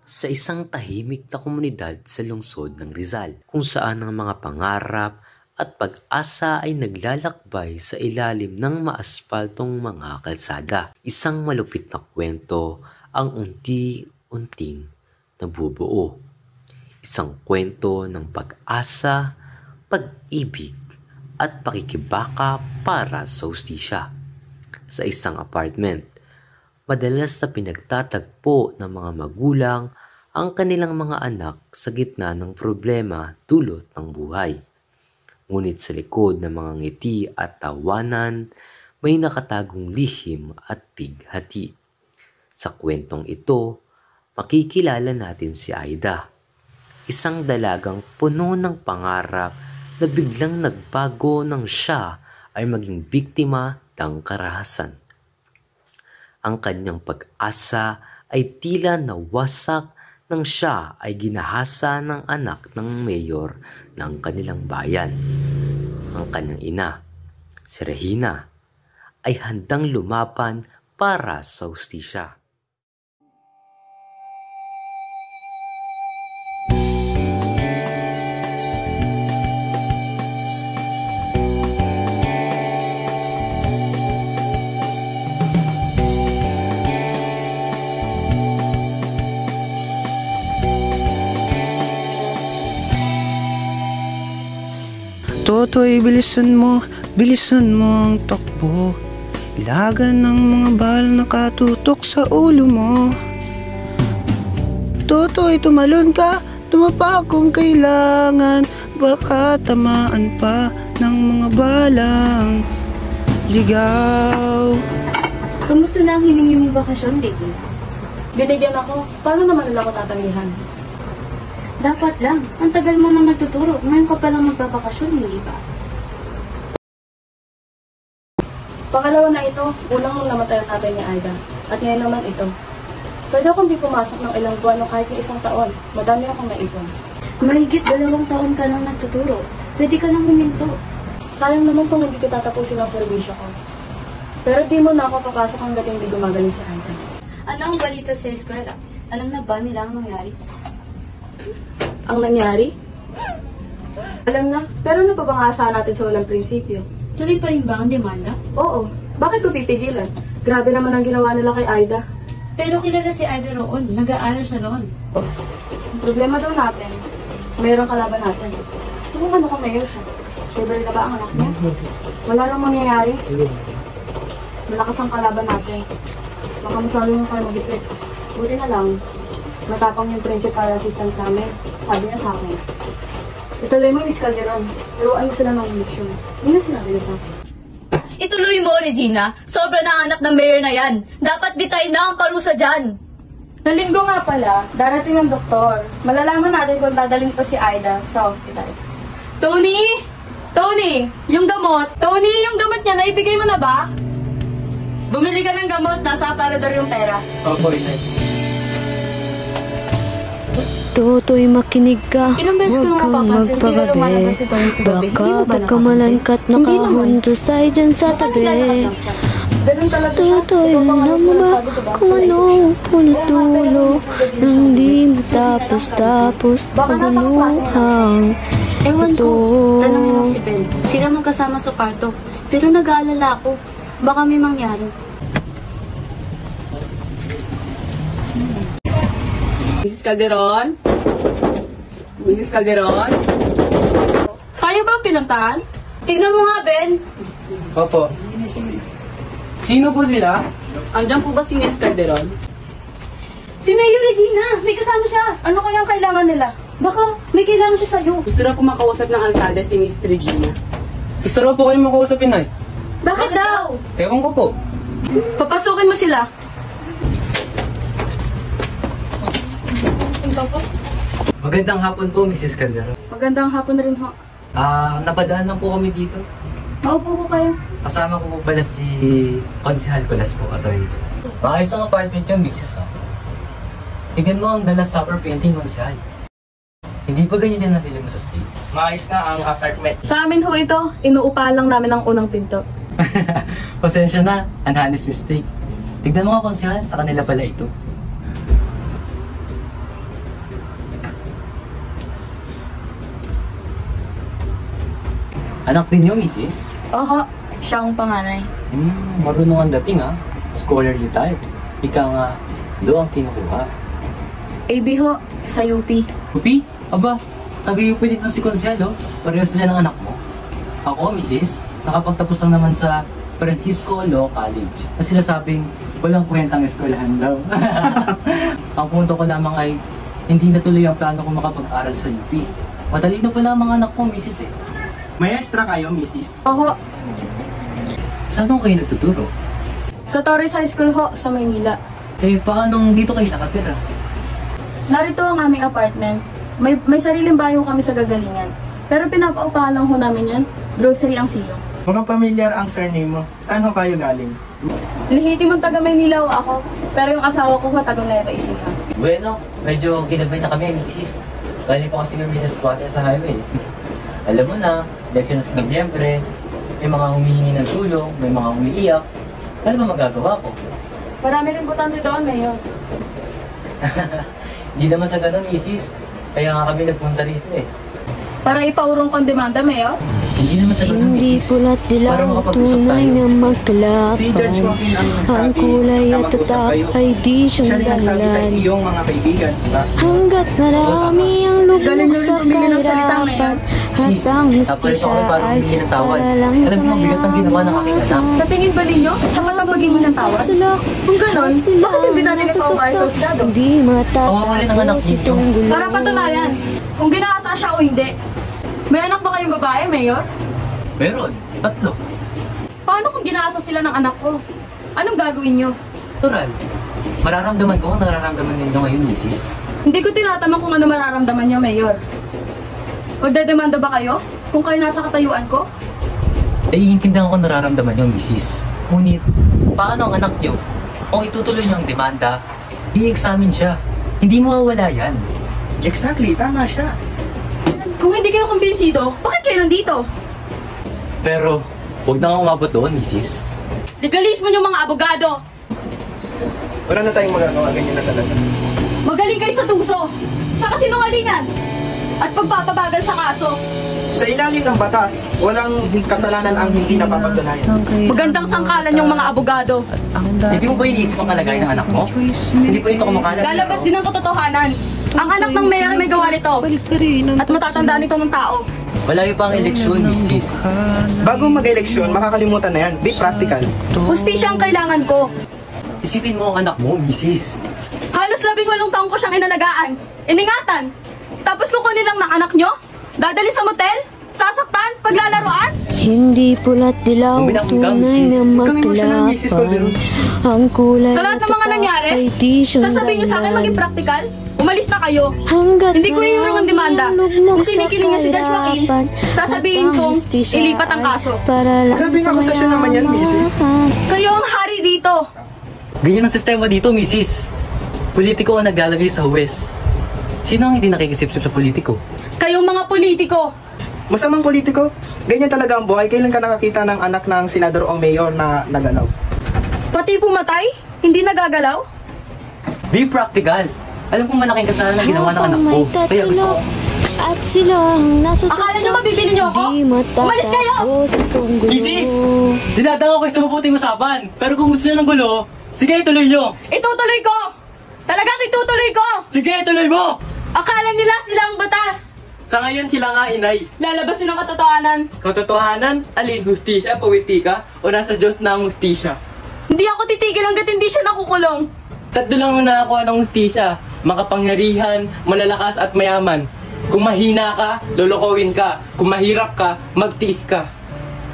sa isang tahimik na komunidad sa lungsod ng Rizal, kung saan ang mga pangarap at pag-asa ay naglalakbay sa ilalim ng maaspaltong mga kalsada. Isang malupit na kwento ang unti-unting nabubuo. Isang kwento ng pag-asa, pag-ibig at pakikibaka para sa hustisya. Sa isang apartment, madalas na pinagtatagpo ng mga magulang ang kanilang mga anak sa gitna ng problema dulot ng buhay. Ngunit sa likod ng mga ngiti at tawanan, may nakatagong lihim at bighati. Sa kwentong ito, makikilala natin si Aida, isang dalagang puno ng pangarap na biglang nagbago nang siya ay maging biktima ng karahasan. Ang kanyang pag-asa ay tila nawasak nang siya ay ginahasa ng anak ng mayor ng kanilang bayan. Ang kanyang ina, si Regina, ay handang lumaban para sa hustisya. Totoy, bilisan mo ang takbo. Ilagan ng mga bala nakatutok sa ulo mo. Totoy, tumalon ka, tumapa kung kailangan. Baka tamaan pa ng mga balang ligaw. Kamusta na ang hiningi mong bakasyon, Becky? Binigyan ako. Paano naman nila ako tatamihan? Dapat lang. Ang tagal mo nang nagtuturo. Ngayon ka palang magbabakasyon, hindi ba? Pangalawa na ito, unang nung namatay ang tatay ni Aida. At ngayon naman ito. Pwede akong di pumasok ng ilang buwan o kahit isang taon. Madami akong naipon. Mahigit 2 taon ka lang nagtuturo. Pwede ka nang huminto. Sayang naman kung hindi ko tatapusin ang serbisyo ko. Pero di mo na ako papasok hanggat hindi gumagaling si Aida. Ano ang balita sa eskwela? Alam na ba nila ang nangyari? Ang nangyari? Alam na, pero ano pa bang aasahan natin sa walang prinsipyo? Tuloy pa rin ba ang demanda? Oo, bakit ko pipigilan? Grabe naman ang ginawa nila kay Aida. Pero kilala si Aida roon. Nag-aaral siya roon. Ang problema daw natin, mayroong kalaban natin. Subukan mo kung mayor siya. Siyempre na ba ang anak niya? Wala nang mangyayari. Malakas ang kalaban natin. Baka mas lalo yung kayo mag-ifrit. Buti na lang, matapang yung principal assistant namin. Sabi niya sa akin, ituloy mo yung Miss Calderon. Turuan mo sila ng leksyon. Yun ang sinabi niya sa akin. Ituloy mo, Regina. Sobra na ang anak ng mayor na yan. Dapat bitay na ang parusa dyan. Sa linggo nga pala, darating ang doktor. Malalaman natin kung dadalhin pa si Aida sa hospital. Tony! Tony! Yung gamot! Tony, yung gamot niya, naibigay mo na ba? Bumili ka ng gamot, nasa aparador yung pera. Opo, inay. Totoy, makinig ka. Ilang beses ko Huwag nung kang mapapansin, hindi na magpagabi. lumalabas si Tony sa gabi. Hindi Baka mo ba pagkamalan ka't nakahundusay dyan sa tabi. Ganun talaga siya. Totoy, Ito pa nga alam mo ba sinasabi ko ba? kung ano punutulo nang di mo tapos Baka nasa paguluhang Ewan ito. ko, tanongin mo si Ben. Sila magkasama sa kwarto. Pero nag-aalala ako. Baka may mangyari. Mrs. Calderon? Mrs. Calderon? Tayo ba ang pinuntahan? Tignan mo nga, Ben. Opo. Sino po sila? Andiyan po ba si Mrs. Calderon? Si Mayor Regina. May kasama siya. Ano kayang kailangan nila? Baka may kailangan siya sa'yo. Gusto na po makausap ng alkalde si Mrs. Regina. Gusto raw po kayo makausapin, ay. Bakit daw? Ewan ko po. Papasukin mo sila. Magandang hapon po, Mrs. Calderon. Magandang hapon na rin ho. Napadaan lang po kami dito. Maupo ko kayo. Kasama ko po pala si Konsihal Colas po, Atty. Colas. Maayos ang apartment yung Mrs. Tignan mo ang Dallas Supper painting, Konsihal. Hindi ba ganyan din nabili mo sa States? Maayos na ang apartment. Sa amin ho ito, inuupahan lang namin ang unang pinto. Pasensya na, an honest mistake. Tignan mo nga, Konsihal, sa kanila pala ito. Anak din niyo, Mrs.? Oho, siya ang panganay. Marunong ang dating ha. Scholarly type. Ika nga, do ang kinukuha. AB ho, sa UP. Upi? Aba, taga-UP din si Conselo. Pareho sila ng anak mo. Ako, Mrs., nakapagtapos lang naman sa Francisco Law College. Kasi sinasabing, walang kwentang eskwelahan daw. Ang punto ko lamang ay, hindi natuloy ang plano kong makapag-aral sa UP. Matalino pala ang mga anak ko, Mrs. May extra kayo, Mrs. Oho, Saan ho kayo nagtuturo? sa Torres High School ho, sa Maynila. Paano dito kayo nakatira? Narito ang aming apartment. May sariling bahay ho kami sa gagalingan. Pero pinapaupahan lang ho namin yan. Grocery ang silong. Mga pamilyar ang surname mo. Saan ho kayo galing? Lehitimong taga Maynila ho ako. Pero yung asawa ko ho, taga Nueva Ecija. Bueno, medyo ginabay na kami, Mrs. Galing po kasi kami sa squatter sa highway. Alam mo na, election na sa Nobyembre, may mga humihingi ng tulong, may mga umiiyak. Ano ba magagawa ko? Marami rin butante doon, Mayor. Hindi naman sa ganun, Mrs. Kaya nga kami nagpunta rito eh. Para ipaurong kong demanda, Mayor. Hindi naman sa ganun, Hindi Mrs. pula't Para dilaw, makapag-usap tunay tayo. na magkalapan. Si Judge Joaquin ang Ang nagsabi kulay na at mag-usap tatak kayo. ay di siyang Siya rin nagsabi sa dahilan. iyong mga kaibigan, diba? Hanggat marami ang Galing lubog na rin sa tumingin ng salita, kahirapan Sis, at ang napalit hustisya ako para ay humingi ng tawad. para lang Alam sa mo, mabigat ang ginawa ng aking anak. mayaman. Sa tingin ba ninyo, sapat ang paghingi ng tawad? Sila, Kung ganon, sila bakit hindi natin nasa ipauwi sa tuktok, husgado? hindi Kawawa rin ang anak matatapos ninyo. itong gulo. Para patunayan, kung ginaasa siya o hindi. May anak ba kayong babae, Mayor? Meron, 3. Paano kung ginaasa sila ng anak ko? Anong gagawin nyo? Natural. Mararamdaman ko ang nararamdaman ninyo ngayon, Mrs. Hindi ko tinatanong kung ano mararamdaman nyo, Mayor. Magdedemanda ba kayo? Kung kayo nasa katayuan ko? Iintindihan ko nararamdaman yung Mrs. Ngunit, paano ang anak niyo? Kung itutuloy niyo ang demanda, i-examine siya. Hindi mawawala yan. Exactly, tama siya. Kung hindi kayo kumbinsido, bakit kayo nandito? Pero, huwag na nga umabot doon, Mrs. Legalismo nyo mga abogado! Wala na tayong magagawa, ganyan na talaga. Magaling kayo sa tuso! Sa kasinungalingan! At pagpapabagal sa kaso! Sa ilalim ng batas, walang kasalanan ang hindi napapatunayan. Magandang sangkalan yung mga abogado! Hindi mo ba iniisip ang kalagayan ng anak mo? Hindi pa ito kumakalat. Lalabas din ang katotohanan! Ang anak ng mayor may gawa nito! At matatandaan ito ng tao! Malayo pa ang eleksyon, Mrs. Bago mag-eleksyon, makakalimutan na yan. Be practical. Hustisya ang kailangan ko! Isipin mo ang anak mo, Mrs. Halos 18 taong ko siyang inalagaan, iningatan. Tapos kukunin lang ng anak nyo? Dadali sa motel? Sasaktan? Paglalaroan? Hindi pula't dilaw, Uminak ka, tunay na Mrs. Kung emotional, Mrs. magkalapan. Calderon. Ang kulay Sa lahat at ng mga tatak nangyari, ay di siyang sasabihin nyo sa akin maging dahilan. practical? Umalis na kayo. Hanggat Hindi ko iurong ang demanda. marami ang lugmok Kung sinikiling niya si Judge Joaquin, kahirapan sasabihin at ang kong hustisya ilipat ang ay kaso. Para lang Grabe sa nga akusasyon naman yan, Mrs. mayaman. Kayo ang hari dito. Ganyan ang sistema dito, Mrs. Politiko ang naglalagay sa huwes. Sino ang hindi nakikisip-sip sa politiko? Kayong mga politiko. Masamang politiko, ganyan talaga ang buhay. Kailan ka nakakita ng anak ng senador o mayor na nagalaw? Pati pumatay, hindi nagagalaw. Be practical. Alam kong malaking kasalanan na ginawa ng anak ko. Habang may Kaya gusto ko. at sila ang nasa Akala nyo mabibili nyo ako? Di Umalis kayo! matatapos itong gulo. Mrs. Dinadawa ko sa mabuting usapan. Pero kung gusto nyo ng gulo, sige, ituloy nyo. Itutuloy ko! Talagang itutuloy ko! Sige, ituloy mo! Akala nila sila ang batas! Sa ngayon sila nga, inay. Lalabasin ang katotohanan. Katotohanan, alin, hustisya, politika, o nasa Diyos na ang hustisya. Hindi ako titigil hanggat hindi siya nakukulong. Tatlo lang ang nakakuha ng hustisya. Makapangyarihan, malalakas at mayaman. Kung mahina ka, lolokowin ka. Kung mahirap ka, magtiis ka.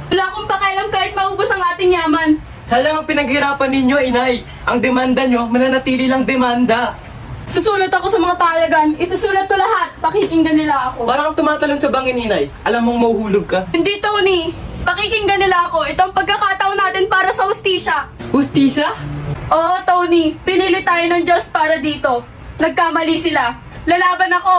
Wala akong pakialam kahit maubos ang ating yaman. Sayang ang pinaghirapan ninyo, inay. Ang demanda nyo, mananatili lang demanda. Susulat ako sa mga payagan. Isusulat ko lahat. Pakikinggan nila ako. Parang kang tumatalon sa bangin, inay. Alam mong mahuhulog ka. Hindi, Tony. Pakikinggan nila ako. Ito ang pagkakataon natin para sa hustisya. Hustisya? Oo, Tony. Pinili tayo ng Diyos para dito. Nagkamali sila. Lalaban ako.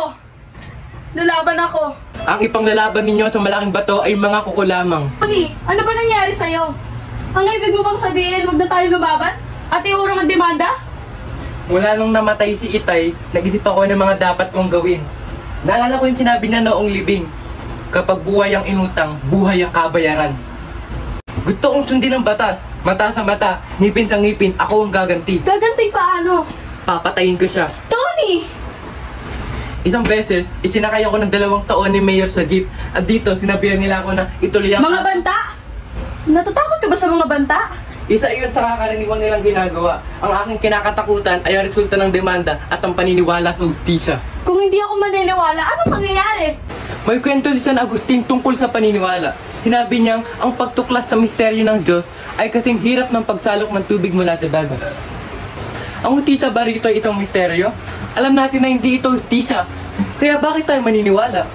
Lalaban ako. Ang ipanglalaban ninyo sa malaking bato ay mga kuko lamang. Tony, ano ba nangyari sa'yo? Ang ibig mo bang sabihin, huwag na tayo lumaban? At iurong ang demanda? Mula nung namatay si Itay, nag-isip ako ng mga dapat kong gawin. Naalala ko yung sinabi niya noong libing. Kapag buhay ang inutang, buhay ang kabayaran. Gusto kong sundin ang batas. Mata sa mata, ngipin sa ngipin, ako ang gaganti. Gaganting paano? Papatayin ko siya. Tony! Isang beses, isinakay ako ng 2 taon ni Mayor sa jeep. At dito, sinabihan nila ako na ituloy ang... Mga banta! Natatakot ka ba sa mga banta? Isa iyon sa kakaraniwan nilang ginagawa. Ang aking kinakatakutan ay ang resulta ng demanda at ang paniniwala sa ustisya. Kung hindi ako maniniwala, anong mangyayari? May kwento ni San Agustin tungkol sa paniniwala. Sinabi niyang ang pagtuklas sa misteryo ng Diyos ay kasing hirap ng pagsalok ng tubig mula sa dagat. Ang ustisya ba rito ay isang misteryo? Alam natin na hindi ito ustisya. Kaya bakit tayo maniniwala?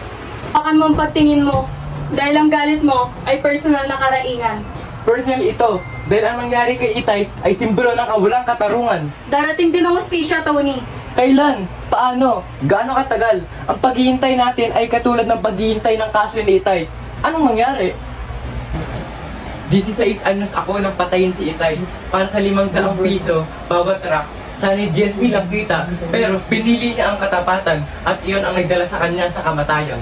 Pakan mo ang pagtingin mo. Dahil ang galit mo ay personal na karaingan. Personal ito, dahil ang nangyari kay Itay ay simbolo ng kawalang katarungan. Darating din ang ustisya, Tony. Kailan? Paano? Gaano katagal? Ang paghihintay natin ay katulad ng paghihintay ng kaso ni Itay. Anong mangyari? 16 anyos ako nang patayin si Itay para sa 500 piso bawat truck. Sana'y GSP lang kita, pero pinili niya ang katapatan at iyon ang nagdala sa kanya sa kamatayan.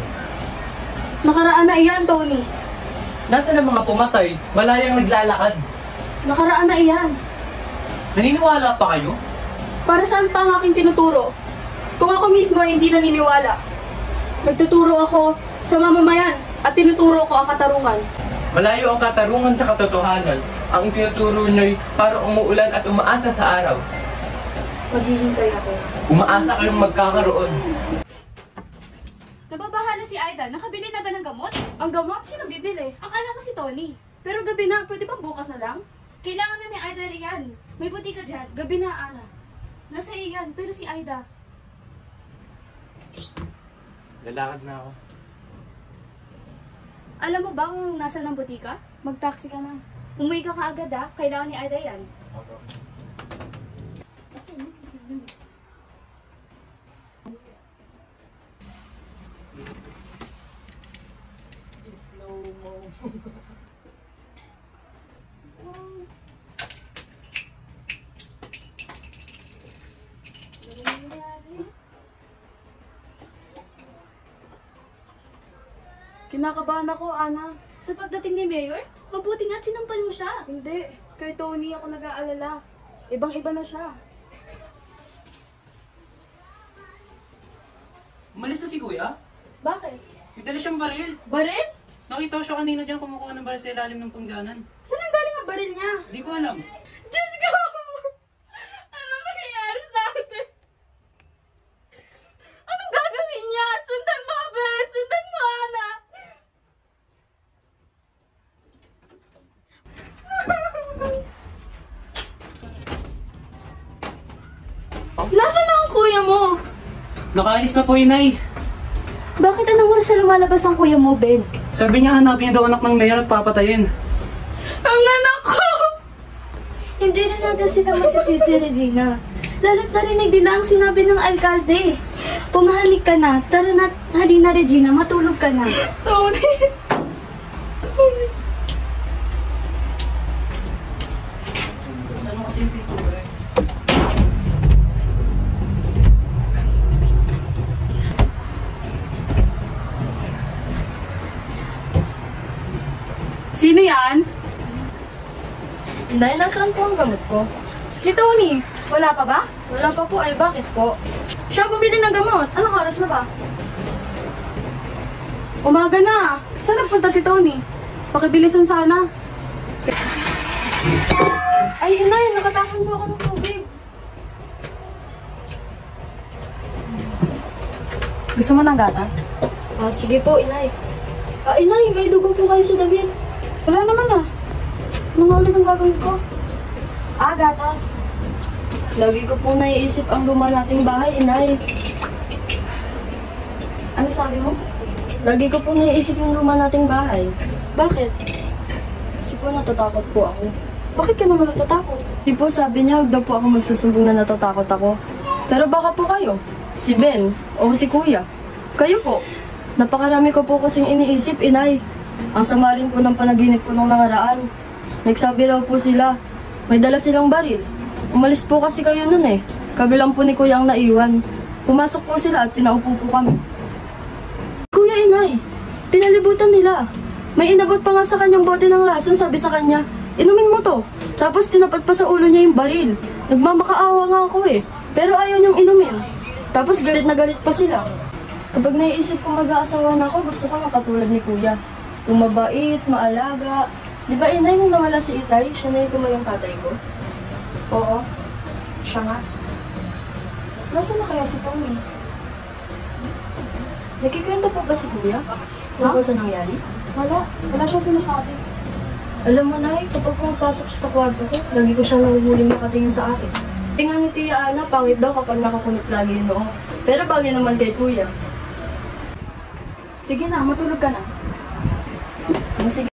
Nakaraan na iyan, Tony. Nasaan ang mga pumatay? Malayang naglalakad. Nakaraan na iyan. Naniniwala pa kayo? Para saan pa ang aking tinuturo? Kung ako mismo ay hindi naniniwala. Nagtuturo ako sa mamamayan at tinuturo ko ang katarungan. Malayo ang katarungan sa katotohanan. Ang itinuturo niyo'y para umuulan at umaasa sa araw. Maghihintay ako. Umaasa kayong magkakaroon. Nababahala si Aida. Nakabili na ba ng gamot? Ang gamot? Sino bibili? Akala ko si Tony. Pero gabi na. Pwede ba bukas na lang? Kailangan na ni Aida riyan. May buti ka dyan. Gabi na, Ana. Nasa iyan, pero si Aida. Lalakad na ako. Alam mo ba kung nasa ng butika? Mag-taxi ka na. Umuwi ka kaagad kailangan ni Aida yan. Kinakabahan ako, Ana. Sa pagdating ni Mayor, mabuti nga at sinampal mo siya. Hindi. Kay Tony ako nag-aalala. Ibang-iba na siya. Umalis na si Kuya? Bakit? May dala siyang baril. Baril? Nakita ko siya kanina dyan kumukuha ng baril sa ilalim ng pungganan. Saan ang galing ang baril niya? Di ko alam. Diyos ko! Ano nangyayari sa atin? Anong gagawin niya? Sundan mo, Ben! Sundan mo, Ana! Nasaan na ang kuya mo? Nakaalis na po, Inay. Bakit anong oras na lumalabas ang kuya mo, Ben? Sabi niya hanapin niya daw anak ng mayor at papatayin. Ang anak ko! Hindi na natin sila masisisi, Regina. Lalo't narinig din na ang sinabi ng alkalde. Pumahalik ka na. Tara na, halina, Regina. Matulog ka na. Tony! Tony! Sino yan? Inay, nasaan po ang gamot ko? Si Tony. Wala pa ba? Wala pa po, ay bakit po? Siya bumili ng gamot. Anong oras na ba? Umaga na. Saan nagpunta si Tony? Pakibilisan sana. Ay, Inay, nakatapon po ako ng tubig. Gusto mo ng gatas? Sige po, Inay. Inay, may dugo po kayo sa damit. Wala naman ah. Ano ulit ang gagawin ko? Gatas. Lagi ko po naiisip ang luma nating bahay, Inay. Ano sabi mo? Lagi ko po naiisip yung luma nating bahay. Bakit? Kasi po natatakot po ako. Bakit ka naman natatakot? Di po sabi niya, huwag daw po ako magsusumbong na natatakot ako. Pero baka po kayo, si Ben o si Kuya. Kayo po. Napakarami ko po kasing iniisip, Inay. Ang sama rin po ng panaginip ko nung nakaraan. Nagsabi raw po sila, may dala silang baril. Umalis po kasi kayo nun eh. Kabilang po ni Kuya ang naiwan. Pumasok po sila at pinaupo po kami. Kuya, Inay. Pinalibutan nila. May inabot pa nga sa kanyang bote ng lason, sabi sa kanya, inumin mo to. Tapos tinapat pa sa ulo niya yung baril. Nagmamakaawa nga ako eh. Pero ayaw niyang inumin. Tapos galit na galit pa sila. Kapag naiisip ko mag-aasawa na ako, gusto ko ng katulad ni Kuya. Yung mabait, maalaga. Di ba inay, nung nawala si Itay, siya na yung tumayong tatay ko? Oo. Siya nga. Nasaan na kaya si Tommy? Nakikwento po ba si Kuya? Tungkol sa nangyari? Wala siya sinasabi. Alam mo, Nay, kapag pumapasok siya sa kwarto ko, lagi ko siyang nahuhuling makatingin sa akin. Tingnan ni Tia Ana, pangit daw kapag nakakunot lagi yung noo. Pero bagay naman kay Kuya. Sige na, matulog ka na. Sige.